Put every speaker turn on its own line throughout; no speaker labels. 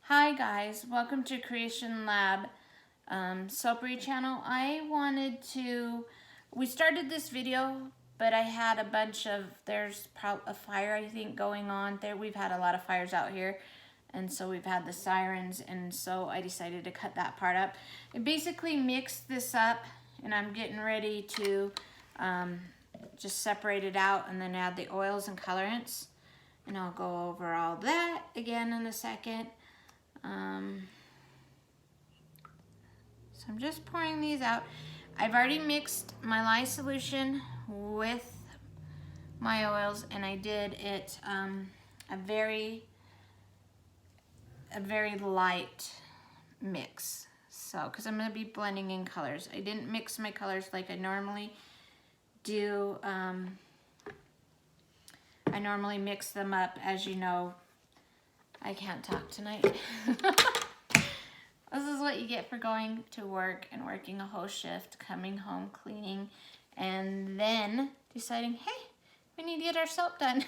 Hi guys, welcome to Creation Lab Soapery channel. We started this video, but I had a bunch of, there's a fire I think going on there. We've had a lot of fires out here, and so we've had the sirens, and so I decided to cut that part up. I basically mixed this up, and I'm getting ready to just separate it out and then add the oils and colorants. And I'll go over all that again in a second. So I'm just pouring these out. I've already mixed my lye solution with my oils, and I did it a very light mix. So, because I'm going to be blending in colors. I didn't mix my colors like I normally do. I normally mix them up, as you know. I can't talk tonight. This is what you get for going to work and working a whole shift, coming home, cleaning, and then deciding, hey, we need to get our soap done.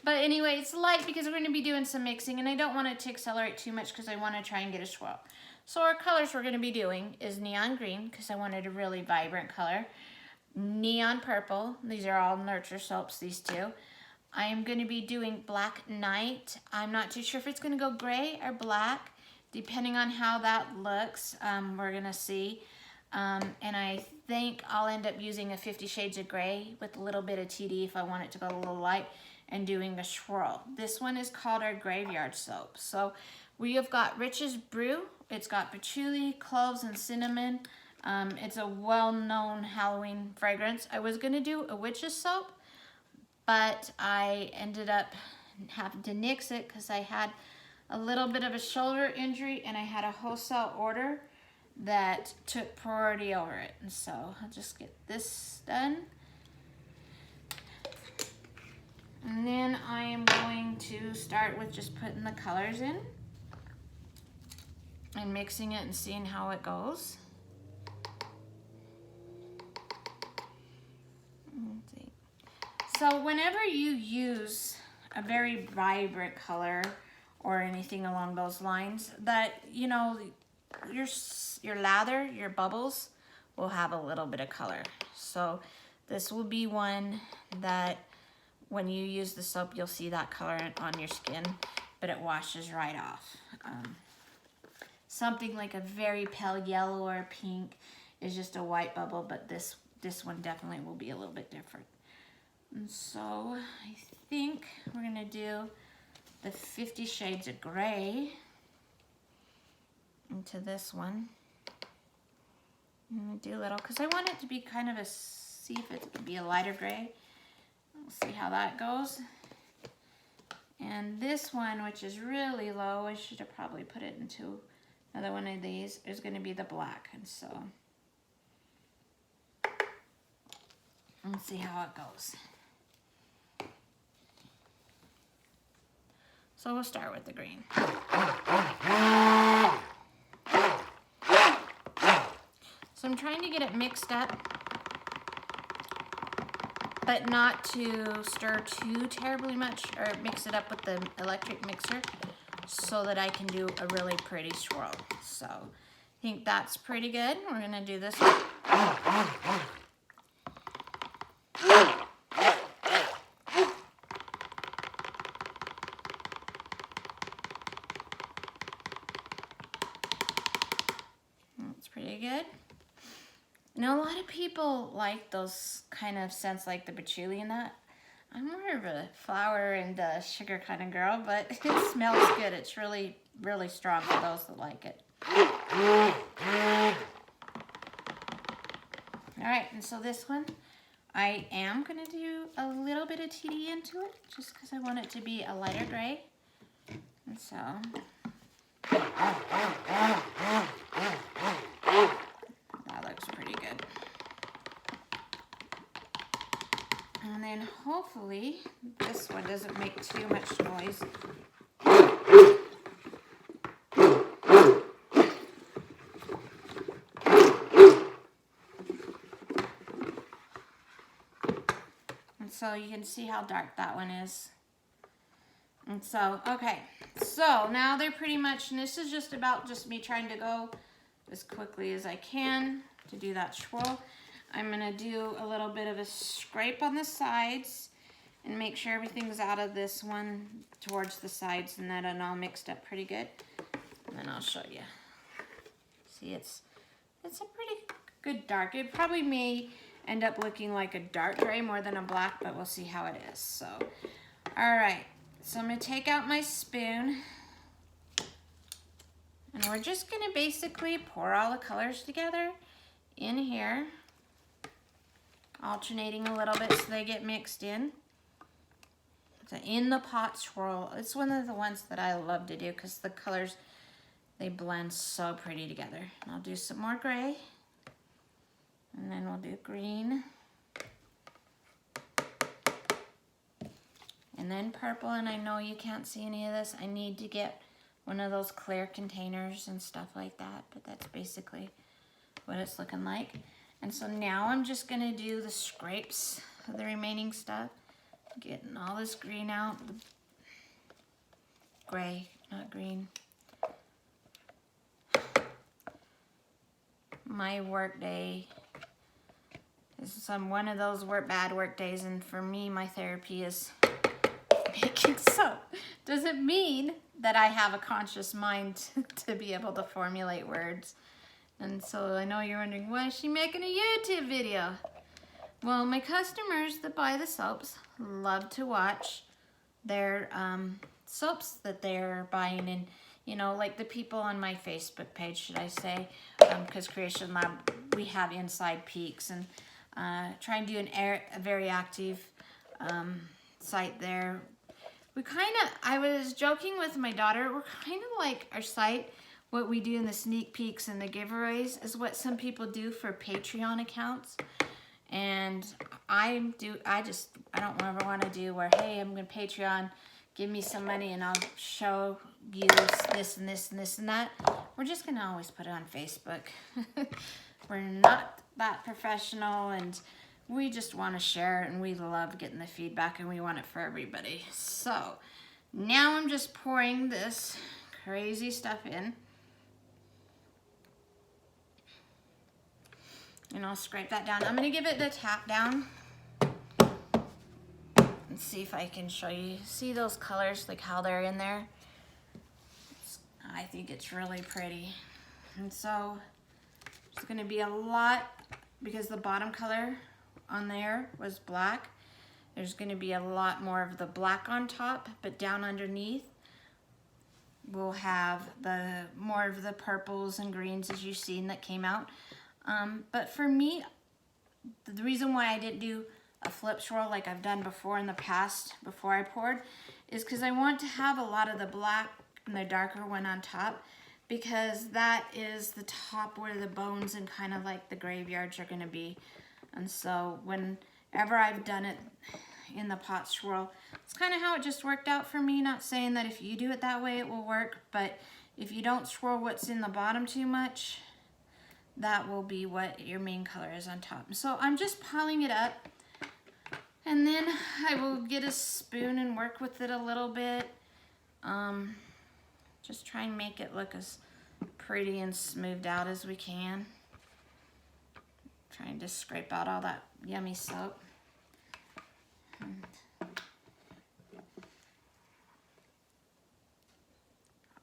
But anyway, it's light because we're going to be doing some mixing, and I don't want it to accelerate too much because I want to try and get a swirl. So our colors we're going to be doing is neon green, because I wanted a really vibrant color. Neon purple. These are all Nurture soaps, these two. I am going to be doing Black Night. I'm not too sure if it's going to go gray or black, depending on how that looks. We're going to see. And I think I'll end up using a 50 Shades of Gray with a little bit of TD if I want it to go a little light, and doing a swirl. This one is called our Graveyard Soap. So we have got Rich's Brew. It's got patchouli, cloves, and cinnamon. It's a well-known Halloween fragrance. I was going to do a witch's soap, but I ended up having to nix it because I had a little bit of a shoulder injury, and I had a wholesale order that took priority over it. And so I'll just get this done. And then I am going to start with just putting the colors in and mixing it and seeing how it goes. Let's see. So whenever you use a very vibrant color or anything along those lines, that, you know, your lather, your bubbles will have a little bit of color. So this will be one that when you use the soap, you'll see that color on your skin, but it washes right off. Something like a very pale yellow or pink is just a white bubble, but this one definitely will be a little bit different. And so I think we're gonna do the 50 Shades of Gray into this one. I'm gonna do a little, because I want it to be kind of see if it could be a lighter gray. We'll see how that goes. And this one, which is really low, I should have probably put it into another one of these, is going to be the black. And so let's see how it goes. So we'll start with the green. So I'm trying to get it mixed up, but not to stir too terribly much, or mix it up with the electric mixer, so that I can do a really pretty swirl. So I think that's pretty good. We're gonna do this one. That's pretty good. Now, a lot of people like those kind of scents, like the patchouli and that. I'm more of a flower and sugar kind of girl, but it smells good. It's really, really strong for those that like it. All right, and so this one, I am going to do a little bit of TD into it, just because I want it to be a lighter gray. And so that looks pretty good. And then hopefully this one doesn't make too much noise. And so you can see how dark that one is. And so, okay, so now they're pretty much, and this is just about just me trying to go as quickly as I can to do that swirl. I'm gonna do a little bit of a scrape on the sides and make sure everything's out of this one towards the sides and that and all mixed up pretty good. And then I'll show you. See, it's a pretty good dark. It probably may end up looking like a dark gray more than a black, but we'll see how it is. So, all right. So I'm gonna take out my spoon and we're just gonna basically pour all the colors together in here, alternating a little bit so they get mixed in. So in the pot swirl, it's one of the ones that I love to do because the colors, they blend so pretty together. And I'll do some more gray and then we'll do green. And then purple, and I know you can't see any of this. I need to get one of those clear containers and stuff like that, but that's basically what it's looking like. And so now I'm just gonna do the scrapes of the remaining stuff, getting all this green out, the gray, not green. My work day is one of those bad work days, and for me, my therapy is making soap. Doesn't mean that I have a conscious mind to be able to formulate words. And so I know you're wondering, why is she making a YouTube video? Well, my customers that buy the soaps love to watch their soaps that they're buying, and you know, like the people on my Facebook page, should I say, because Creation Lab, we have inside peeks, and try and do a very active site there. I was joking with my daughter, we're kind of like our site, what we do in the sneak peeks and the giveaways is what some people do for Patreon accounts. And I don't ever want to do where, hey, I'm going to Patreon, give me some money and I'll show you this and this and this and that. We're just going to always put it on Facebook. We're not that professional, and we just want to share, and we love getting the feedback, and we want it for everybody. So now I'm just pouring this crazy stuff in. And I'll scrape that down. I'm going to give it the tap down and see if I can show you. See those colors, like how they're in there? I think it's really pretty. And so there's going to be a lot, because the bottom color on there was black. There's going to be a lot more of the black on top, but down underneath we'll have more of the purples and greens as you've seen that came out. But for me, the reason why I didn't do a flip swirl like I've done before in the past, before I poured, is because I want to have a lot of the black and the darker one on top, because that is the top where the bones and kind of like the graveyards are going to be. And so whenever I've done it in the pot swirl, it's kind of how it just worked out for me. Not saying that if you do it that way it will work, but if you don't swirl what's in the bottom too much, that will be what your main color is on top. So I'm just piling it up, and then I will get a spoon and work with it a little bit. Just try and make it look as pretty and smoothed out as we can. Trying to scrape out all that yummy soap.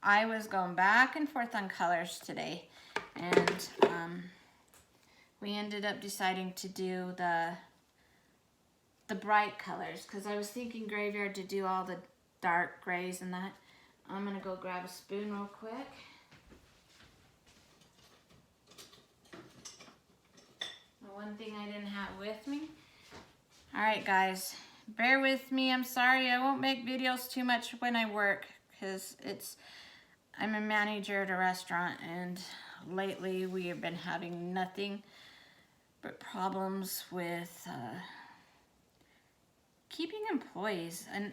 I was going back and forth on colors today, and we ended up deciding to do the bright colors, because I was thinking graveyard to do all the dark grays and that. I'm gonna go grab a spoon real quick. The one thing I didn't have with me. All right, guys, bear with me. I'm sorry I won't make videos too much when I work, because I'm a manager at a restaurant, and lately we have been having nothing but problems with keeping employees. And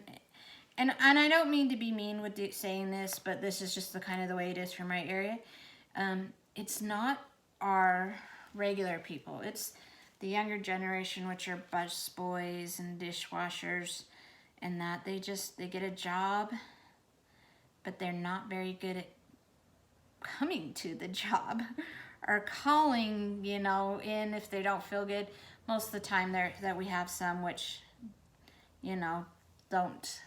I don't mean to be mean with saying this, but this is just the kind of the way it is for my area. It's not our regular people. It's the younger generation, which are bus boys and dishwashers and that they get a job, but they're not very good at coming to the job or calling, you know, in if they don't feel good. Most of the time that we have some which, you know, don't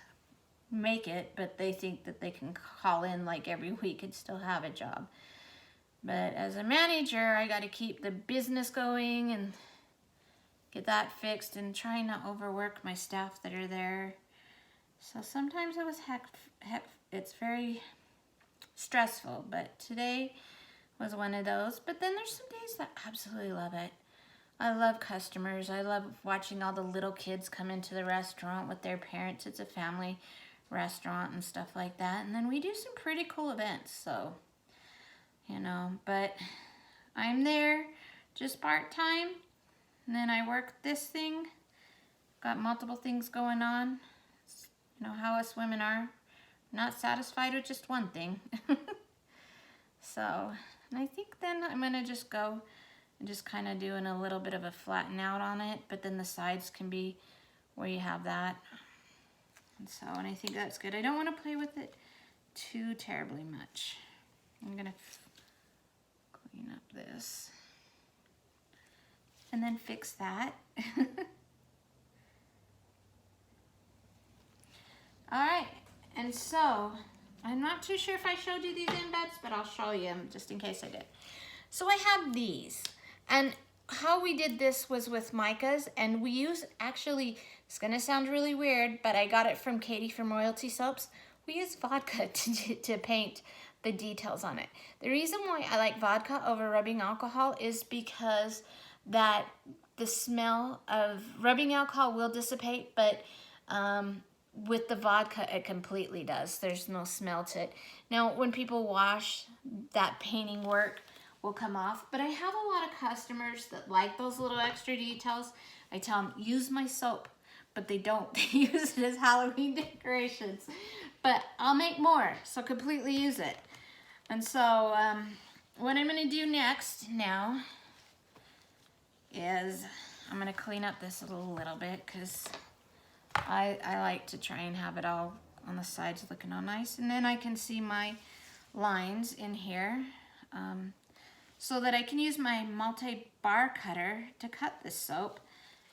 make it, but they think that they can call in like every week and still have a job. But as a manager, I got to keep the business going and get that fixed and try not overwork my staff that are there. So sometimes it was it's very stressful, but today was one of those. But then there's some days that I absolutely love it. I love customers. I love watching all the little kids come into the restaurant with their parents. It's a family restaurant and stuff like that. And then we do some pretty cool events, so, you know, but I'm there just part-time, and then I work this thing. Got multiple things going on. You know how us women are. Not satisfied with just one thing. So, and I think then I'm gonna just go and just kind of doing a little bit of a flatten out on it, but then the sides can be where you have that. And so, and I think that's good. I don't want to play with it too terribly much. I'm gonna clean up this and then fix that. All right, and so I'm not too sure if I showed you these embeds, but I'll show you them just in case I did. So I have these, and how we did this was with micas, and we use, actually, it's gonna sound really weird, but I got it from Katie from Royalty Soaps. We use vodka to paint the details on it. The reason why I like vodka over rubbing alcohol is because that the smell of rubbing alcohol will dissipate, but with the vodka, it completely does. There's no smell to it. Now, when people wash, that painting work will come off, but I have a lot of customers that like those little extra details. I tell them, use my soap, but they don't. They use it as Halloween decorations. But I'll make more, so completely use it. And so, what I'm gonna do next now is I'm gonna clean up this a little bit, because I like to try and have it all on the sides looking all nice. And then I can see my lines in here, so that I can use my multi-bar cutter to cut this soap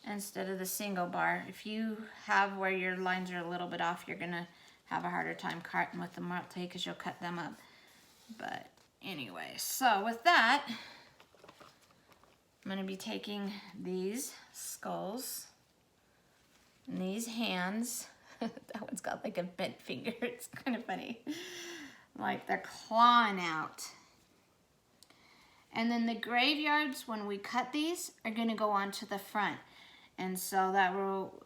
instead of the single bar. If you have where your lines are a little bit off, you're gonna have a harder time cutting with the multi because you'll cut them up. But anyway, so with that, I'm gonna be taking these skulls and these hands. That one's got like a bent finger. It's kind of funny. Like they're clawing out. And then the graveyards, when we cut these, are gonna go onto the front. And so that will,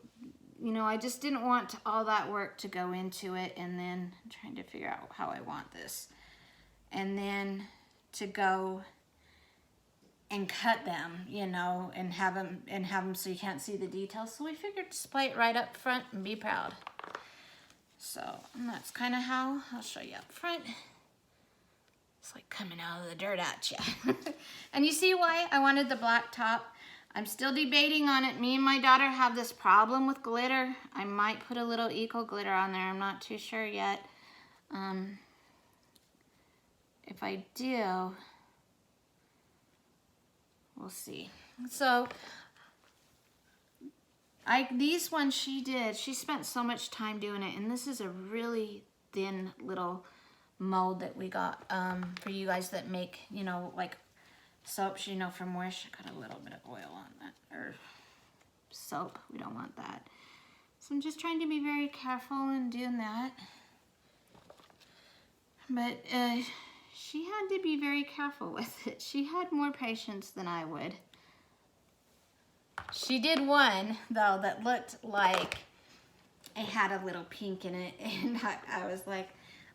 you know, I just didn't want all that work to go into it, and then I'm trying to figure out how I want this. And then to go and cut them, you know, and have them so you can't see the details. So we figured display it right up front and be proud. So, and that's kind of how I'll show you up front. It's like coming out of the dirt at you. And you see why I wanted the black top? I'm still debating on it. Me and my daughter have this problem with glitter. I might put a little eco glitter on there. I'm not too sure yet. If I do, we'll see. So, these ones she spent so much time doing it, and this is a really thin little mold that we got for you guys that make, you know, like soaps, you know, from Wish. I got a little bit of oil on that, or soap. We don't want that. So I'm just trying to be very careful in doing that. But she had to be very careful with it. She had more patience than I would. She did one, though, that looked like it had a little pink in it, and I was like,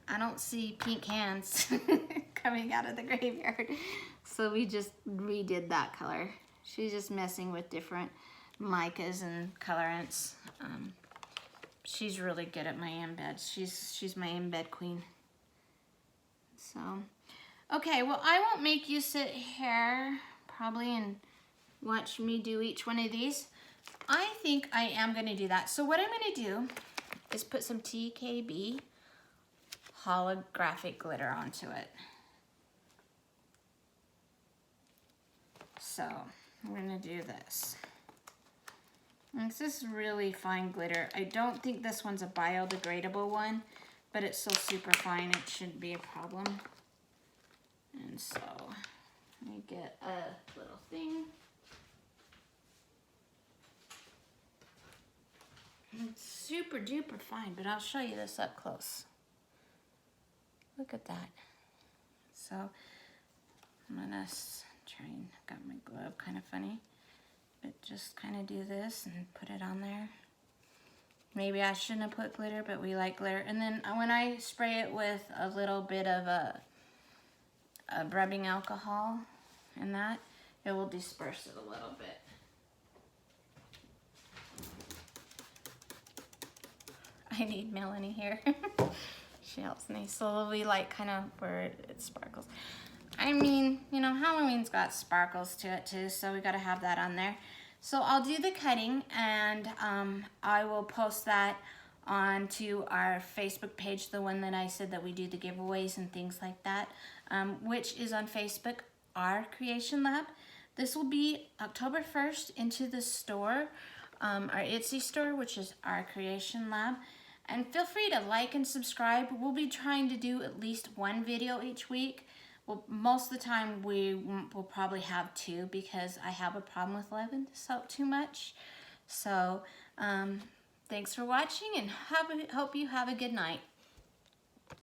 I don't see pink hands coming out of the graveyard. So we just redid that color. She's just messing with different micas and colorants. She's really good at my embeds. She's my embed queen. So, okay, well, I won't make you sit here probably and watch me do each one of these. I think I am gonna do that. So what I'm gonna do is put some TKB holographic glitter onto it. So I'm gonna do this. And this is really fine glitter. I don't think this one's a biodegradable one, but it's so super fine it shouldn't be a problem. And so let me get a little thing. It's super duper fine, but I'll show you this up close. Look at that. So I'm gonna try and, I've got my glove kind of funny, but just kind of do this and put it on there. Maybe I shouldn't have put glitter, but we like glitter. And then when I spray it with a little bit of a rubbing alcohol and that, it will disperse it a little bit. I need Melanie here. She helps me. So we like kind of where it sparkles. I mean, you know, Halloween's got sparkles to it too, so we gotta have that on there. So I'll do the cutting, and I will post that onto our Facebook page, the one that I said that we do the giveaways and things like that, which is on Facebook, Our Creation Lab. This will be October 1st into the store, our Etsy store, which is Our Creation Lab. And feel free to like and subscribe. We'll be trying to do at least one video each week. Well, most of the time we will probably have two because I have a problem with loving the soap too much. So thanks for watching, and hope you have a good night.